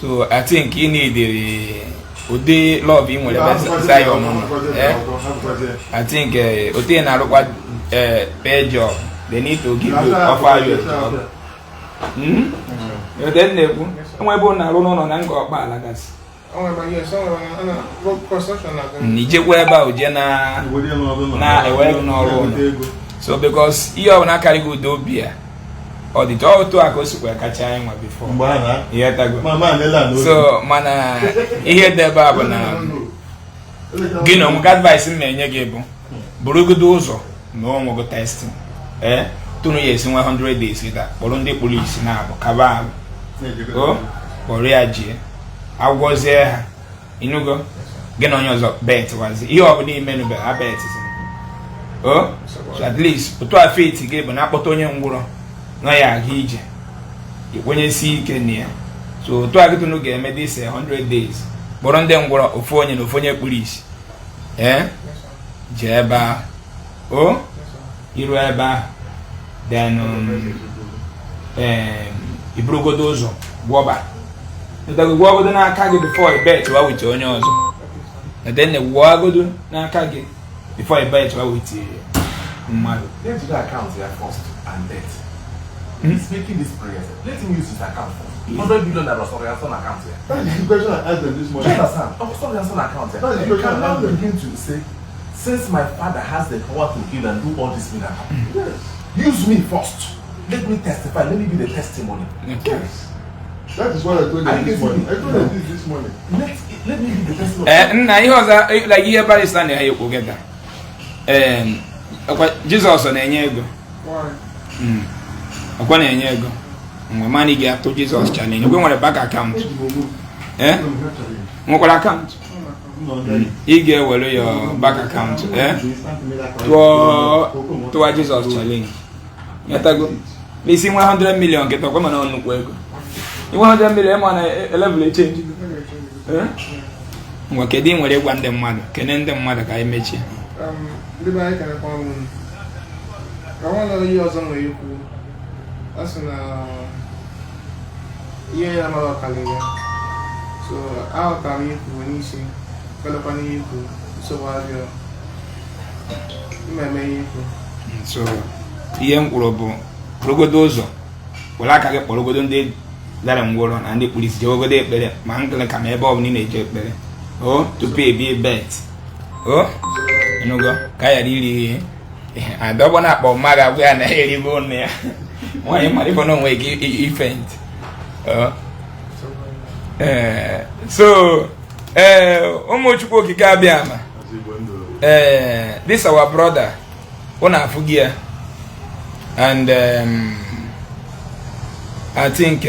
so I think ị na-edere ụdị love ị nwere Zion I think ote na-arụkwa pay job they need to give you offer you a job then na-ekwu enwe ebe ọ na-arụ n'ụlọ na nga ọkpa ala gasị ijekwa ebe ahụ jee na-ewere gị n'ọrụ ụlọ so because ihe ọbụla akarịghị ụdị obi ya ọ dị otu aka o sikwa kacha anyị nwa before so mana ihe dị ebe a bụ na gị na onwe advice m na-enye gị bụ burugodo ụzọ na onwego testing tụrụ ya esi nwa 100 days gịta kpọrọ ndị polisi na-abụ kaba ahụ kpọrọ ya jie agwọzie ha inugo gị na onye ọzọ bet wazi ihe ọ bụla imenube ha bet so at least otu a faith gị bụ na akpọta onye ngwụrọ nọ ya aga ije ikwenyesi ike na ya so otu a gịtụnụ ga-eme this 100 days kpọrọ ndị ngwụrọ ofu onye na ofu onye kpuru isi jee ebe ahụ iru ebe ahụ then iburugodo ụzọ gwọgodo n'aka gị before ibet wa wit onye ọzọ then gwọgodo n'aka gị before ibet wa wit mmadụ. Let's do the account here first and bet. He's making this prayer. Let him use his account first. $100 million account here. That is the question I asked them this morning. Understand? Account here. You can now begin to say, since my father has the power to heal and do all this miracle, use me first. Let me testify. Let me be the testimony. Yes. That is what I told them this morning. I told them this morning. Let me be the testimony. Nah, he was like here by standing here together. Jesus na-enye ego. Ọkwa na-enye ego. Mgbe mani gị atụ Jesus challenge. Ogwe nwere bank account. Nwekwara account. Ị ga-ewere your bank account. Tụọ Jesus challenge. Yatago. Isi 100 million kịta ọkwa mana nnukwu ego. 100 million mana level change. Ngwa kedu ị nwere gwa ndị mmadụ? Kene ndị mmadụ ka anyị mechie. Ndị be anyị ka na-akpọ ọnwụ ka nwa nọ ihe ọzọ nwere ikwu ọ sị na ihe ya mara ọkalị ya so aghọtara ikwu n'isi kpelekwa n'ihe ikwu nsogbu abịa mmemme ihe ikwu so ihe m kwuru bụ kpọrọgodo ụzọ were aka gị kpọrọgodo ndị dara ngwụrọ na ndị kpuru isi jewegodo ekpere ma nkele ka ma ebe ọ bụla ị na-eje ekpere tupu ebie bet enugo ka ya riri adọbọ na akpọ mmadụ agwa ya na eribe ụnụ ya nwanyị mara ife n'onwe gị ifent so ụmụ Chukwu okike abịa ama this our brother ụnụ afụ gị ya and I think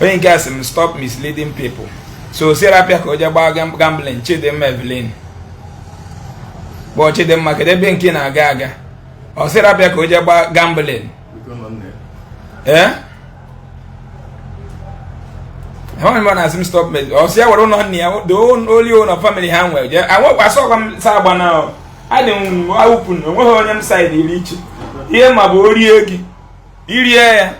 onye nke asị m stop misleading people so serapia ka o je gbaa gambling Chidimma Evelyn bụ Chidimma kedu ebe nke na-aga aga ọ serapia ka o je gbaa gambling how many na sim stop me ọ si ya were ụlọ nne ya the only owner family ha nwere je anwekwa asọkwa m sa agba na adị m awụpụ na onweghị onye m side iri iche ihe ma bụ orie gị irie ya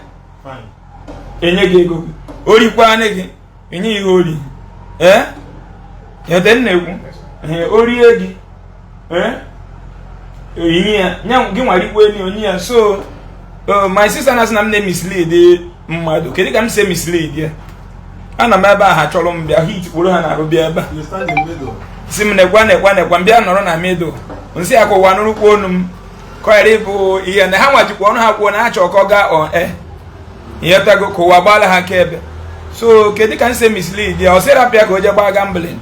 enye gị ego orikwa ane gị enye ihe ori yete nnekwu orie gị oyinye ya nya gị nwarikwa enyi onye ya so my sister na-asị na m na-mislead mmadụ kedu ka m si mislead ya ana m ebe a ha chọrọ m bịa hit kpụrụ ha na-arụ bịa ebe si m nekwa mbịa nọrọ na middle nsị aka ụwa nụrụkwa onu m kọghara ịbụ ihe na ha nwajikwa ọnụ ha kwuo na ha chọrọ ka ọ gaa ihe tago ka ụwa gbaala ha aka ebe so kedu ka m si mislead ya ọ serapịa ka o je gbaa gambling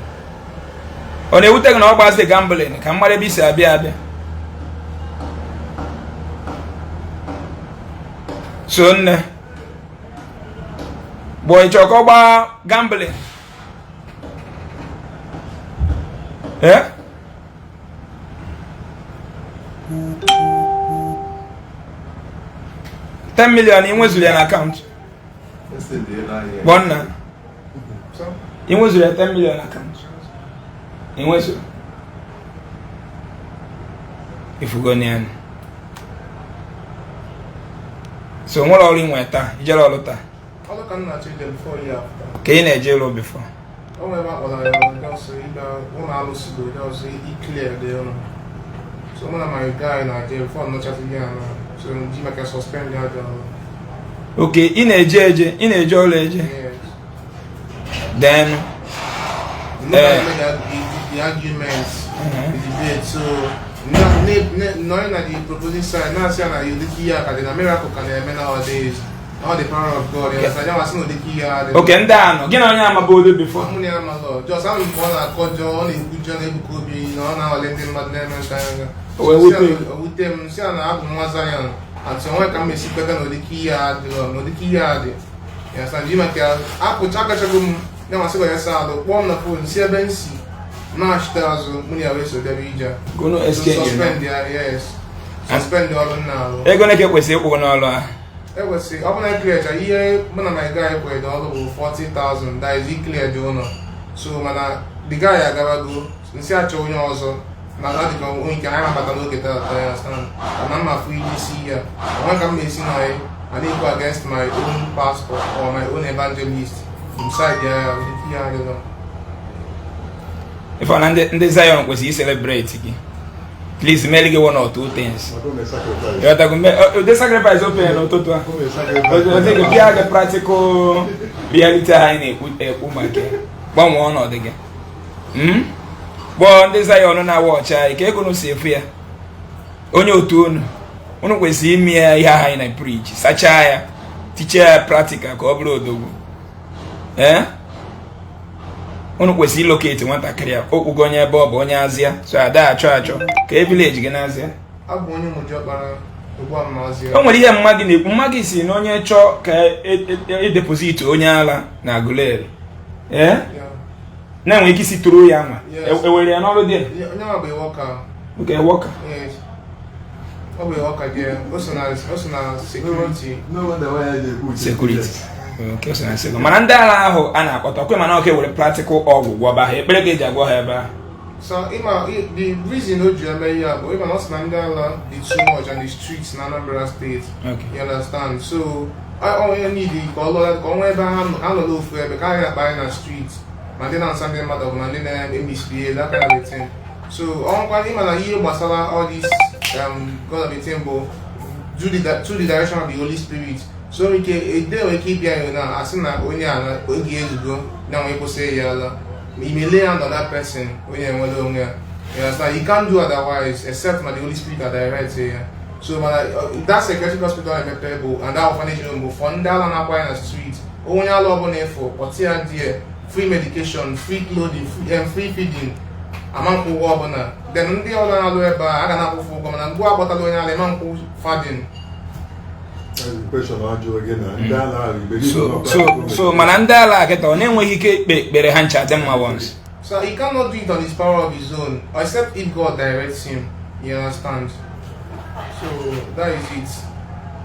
ọ na-ewute gị na ọ gbazi gambling ka m mara ebe isi abịa so nne bụ ị chọrọ ka ọ gbaa gambling 10 million inwezuru ya na account. Bonna. Inwezuru ya 10 million account. Inwezuru. Ifugonian. So what all in weta? Ijelo olota. All can not change before you after. Can you jail before? Oh my god, just one house ago, just clear the so one of my guy in jail for not chatting again. So Jim can suspend that. Okay, in a jail, Yes. Then the arguments, the debate. So knowing that the proposing side, not saying that you did here, and the miracle can happen nowadays. All the power of God. Yes, I never seen the key. Okay, Ndano. Get on your board before. Just I'm born at Kojo, in Kujan, Ebukobi, now letting Madeleine and with them, see, I have one Zion. And so I can see better no the key yard, no the key yard. Yes, and Jim, I put Chakachagum, then I say, yes, I one of the 7 March tells me away so the region. Go no escape. Suspend there, yes. Suspend all now. They're gonna get with you all. I would say, open a clear, a year, one of my guy paid all over 40,000, that is clear donor. So, the guy I gotta go, since I told you also, now that you can have a look at that, I understand. And I'm a free DC here. I want to make I need to go against my own passport or my own evangelist inside there with the key, you know. If I'm in the Zion, was he celebrating? Please, merely get 1 or 2 things. The sacrifice open or total. I think if you have the practical reality in a woman, one or the game. Well, this I on our watch. I can't see fear. On your tune, one will see me and I preach. Such a teacher practical, cobble. Eh? Ono kwesi locate want career ugonya bob onya azia so ada acho ka village gị n'azia abụ onye mojo kpara ugbo amazia o nwere ihe mmagi si na onye chọ ka e deposit onye ala na agulere na enwe ike isi tụrụ ya nwa ewere ya n'ọrụ dị onye ma bụ worker okay worker yes ọ bụ worker there also na security no wonder why they security. Okay, so I said, man, ahụ a na-akpọta ọkwe mana oke were practical ọgwụgwọ ba ha ekpere ga eji agwọ ha ebe a. So the reason o ji eme ya bụ ịma na ọsị na ndị ala dị too much on the streets na Anambra State. Okay. You understand? So onye need ka ọ lụọ ka ọ nwee ebe ha nọrọ ofu ebe ka ha akpa na street ma ndị na-asa ndị mmadụ bụ na ndị na-emisbehave that kind of a thing. So ọnwụkwa ịma na ihe gbasara all this God of a thing bụ through the direction of the Holy Spirit. So we can keep here now. As soon as we are going to go, now we can say you may lay hand on that person when you are alone. You understand? You can't do otherwise except for the Holy Spirit that directs you. So that psychiatric hospital is payable and that orphanage home for that and acquire the street. Only a lot of for but here there free medication, free clothing, free feeding. Among who are now. Then the other I can have go about alone and feeding. So manandala get on enwe ike ekpere ha ncha dem once. So he cannot do it on his power of his own except if God directs him. You understand? So that is it.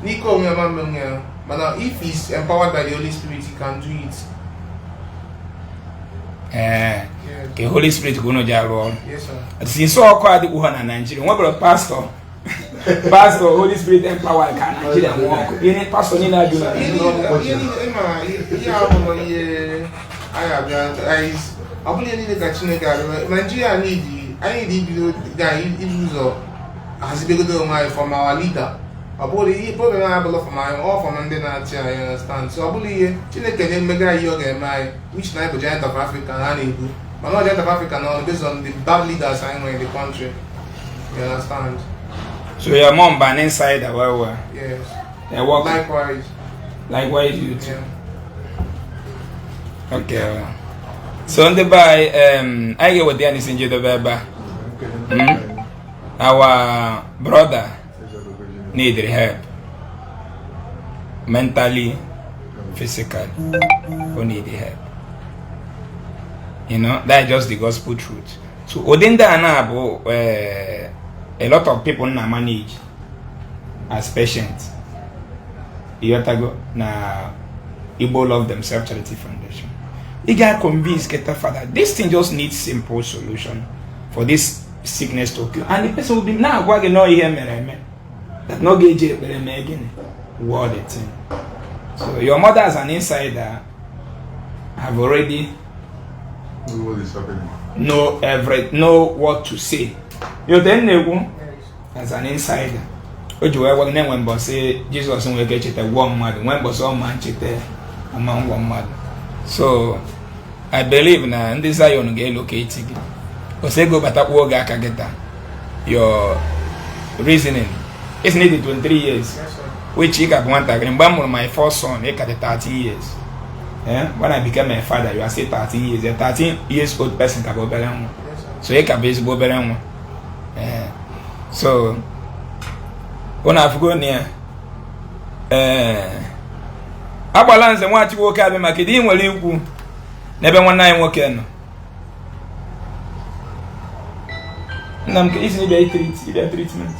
Nico but if he's empowered by the Holy Spirit he can do it. The Holy Spirit go no jaro. Yes sir. Since so kwa di na Nigeria, one pastor Pastor, Holy Spirit empower can Nigeria walk. You need pastor in that. I believe in the Nigeria need the guy has been good from our leader. I believe probably I have from my own from Nigeria, I understand. So I believe Chineke mega yoga my which type of giant of Africa and Igbo. But not giant of Africa now based on the bad leaders I know in the country. You understand? So your mom ban inside the well. Yes. They work. Likewise you too. Yeah. Okay. So on the by I get what the is in the our brother need help. Mentally, physically. Who need help. You know, that's just the gospel truth. So within that a lot of people now manage as patients. Yotago na Igbo Love Themselves Charity Foundation. You get convinced, get a father. This thing just needs simple solution for this sickness to occur. And the person will be now why no hear me that no get jail again. What the thing. So your mother as an insider have already know what to say. You then as an insider. When boss say Jesus will get it a one mother, when boss all man cheated among one mother. So I believe na this Zion get located. Because they go back work get your reasoning. It's needed 23 years. Which he got one time. Remember my first son, he got 30 years. Yeah? When I became a father, you are still 13 years. A 13 years old person can go better. So he can basically go better. So when I've gone near a balance and what you work out in my kid, will you never one night working? Nam easily be treatment.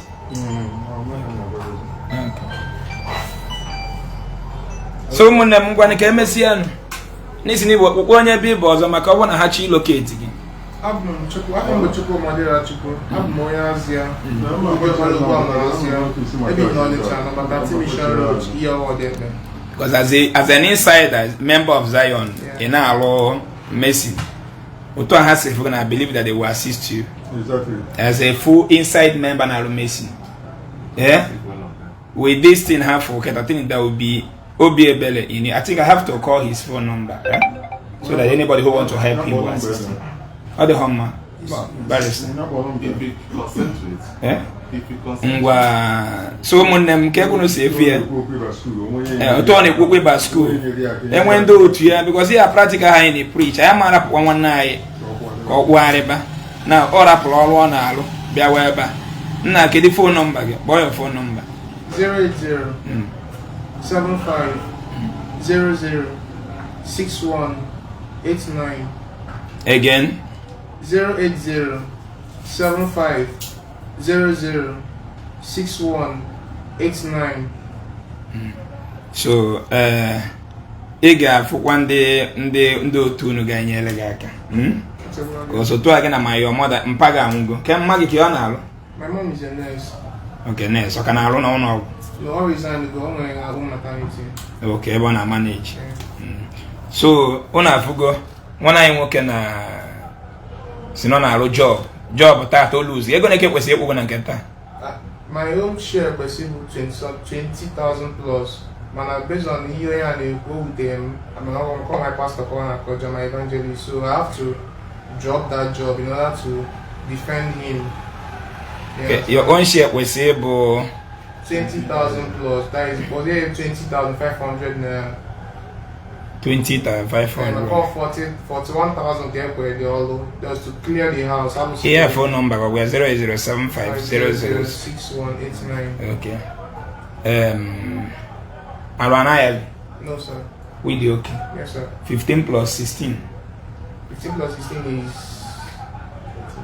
So when I'm going to Messian, Nisni one year be boss, I'm a cover and hatchy locate again. I'm Chuko Madera Chuko, I'm Moyazia, because as an insider, member of Zion, in our law, Messi, Uto has if I believe that they will assist you. Exactly. As a full inside member na Messi. Yeah? With this thing have for I think that would be Obiebele in it. I think I have to call his phone number, right? So that anybody who wants to help him will assist him. How the Hummer? Barrister. Eh? So when them kept say fear. Tony Kuku by school. And when do to you because he are practical high in the preach. I am up one night or whatever. Now all up all one hour. Be aware. Now get the phone number. Boy your phone number. 080 75 00 61 89. Again. 080 75 00 61 89. So ega for one day ndo tunu ganyele gaka. So to again na your mother mpaga ngo. Ken magi ki ona. My mom is a nurse. Okay, nurse. So can I run on now? No, always I go on my own maternity. Okay, wanna manage. So ona fugo when I work na sinona alo job that to lose. You're going to get what's going to get that. My own share was 20,000 plus. Man, based on here and go with them, I'm going to call my pastor, call my evangelist. So I have to drop that job in order to defend him. Yeah, okay, so your own share was able 20,000 plus. That is, was there 20,500 now? 20,500. I call 41,000 get where they all just to clear the house. Yeah, phone number we're 0075 6189. Okay. Arana. No sir. With the okay. Yes sir. 15 plus 16. 15 plus 16 is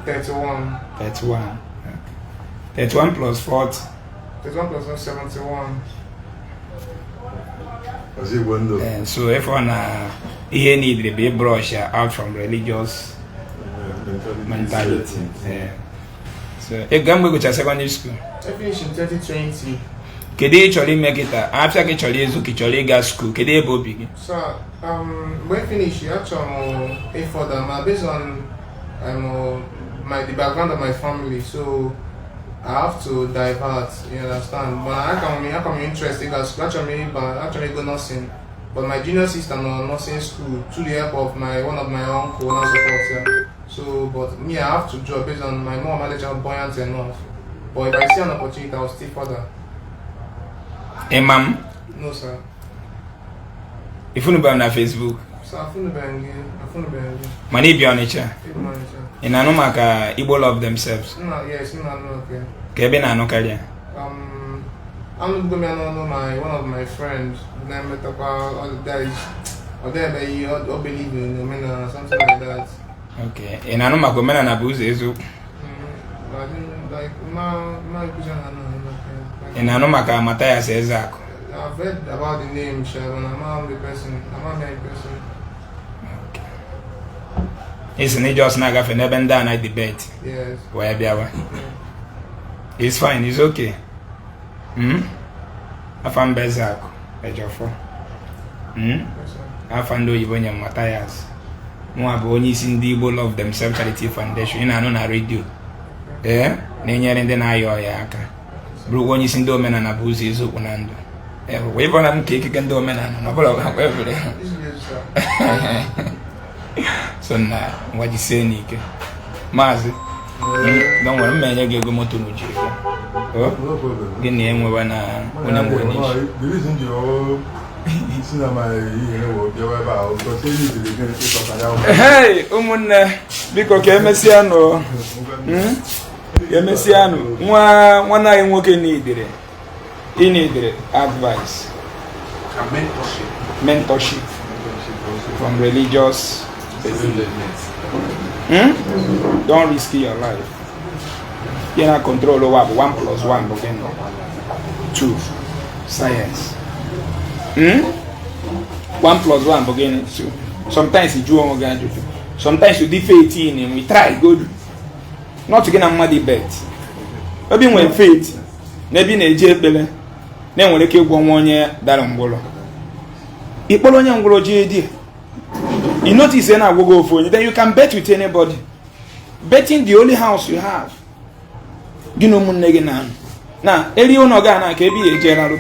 31. 31. Okay. 31 plus 40. 31 plus 71. So if one here need to be brushed out from religious mentality. So if you go to secondary school, I finished in 2020. Kede actually make it after actually go school. Kede ebo big. So when I finish, actually pay for them based on the background of my family. So I have to divert, you understand? But I come interested because actually go nursing. But my junior sister no nursing school to the help of one of my uncle and support. So but me I have to job based on my mom manage buoyant enough. But if I see an opportunity I'll stay further. Hey ma'am? No sir. If you know on Facebook. So I phone the Money be on each other. In Anomaka, Igbo love themselves. No, yes, no, okay. Kebe na no career. I'm going to know one of my friends. Name it about all the guys. Or there by you or believe in men something like that. Okay. In Anomaka, men and abuse is. I didn't like my vision. In Anomaka, Mathias Ezeaku. I've read about the name Sheldon. I'm not the person. I'm not the person. Isn't it just not going to be done at debate? Yes. Where be our? It's fine. It's okay. I found Ezeaku. Ejofo. I found you Mathias. More only Ndigbo love themselves charity foundation. You know na radio. Eh? Nenyere ndị na-ayọ ya aka. Bro onye isi ndị omenala bụ ụzọ eziokwu na ndụ. Wee bụ na m ka ekike ndị omenala na ọbụla ha kwefere. So na wajisie n'ike. Maazị. Don't worry, mmenya gị ego moto n'uji ego. Gị na enwewa na onye mgbe n'ishi. The reason you hey, ụmụnne biko ka emesianụ nwa anyị nwoke n'idere advice mentorship from religious don't risk your life. You na control over 1 + 1 begin 2 science. 1 + 1 beginning 2. Sometimes you do on again. Sometimes you defeat 18 and we try good. Not to get a muddy bet. Maybe when faith, maybe in a jail then when they keep 1 year that on Bolo. If Polonia will JD, you notice then I will go for you, then you can bet with anybody. Betting the only house you have. You know Muneginan. Now, Elio Nogana can be a general.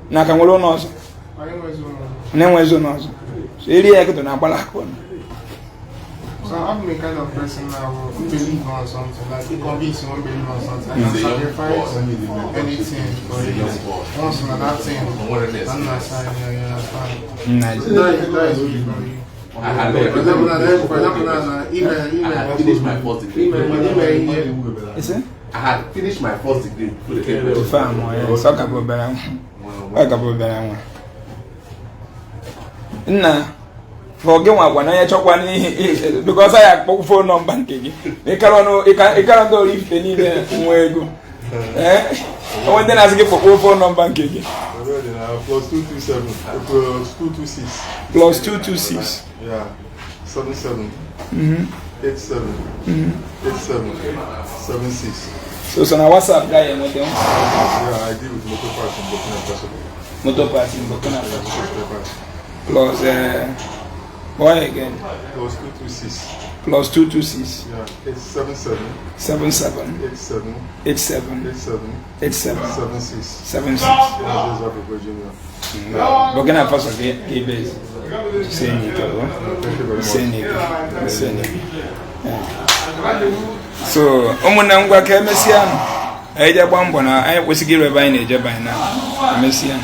Nakamolo knows. So area could not black one. So I'm the kind of person now who believe on something, like you convince one believe on something. I can sacrifice anything for it. Once on that thing, I'm not signing, you understand? Nice. That is really for you. For example, even I finished my first degree. Is it? I had finished my first degree. The farm, talk about better. Talk about better. Nah, forget what I talk one because I have phone number banking. They can't do if they need where go. I want them asking for phone number banking. +227 +226 +226. Yeah, 77 87 87 76. So now WhatsApp guy and what them? Yeah, I deal with motor parts in Burkina Faso. Motor parts in Burkina Faso. Plus boy again. +226. +226. Yeah, 877 77 87 87 87 87 76. 76. That's Virginia. Burkina Faso ke base. Seni. So, ụmụnne ngwa ka emesịa nụ anyị je gba mbọ na anyị kwesịghị irebe anyị na-eje banye na emesịa nụ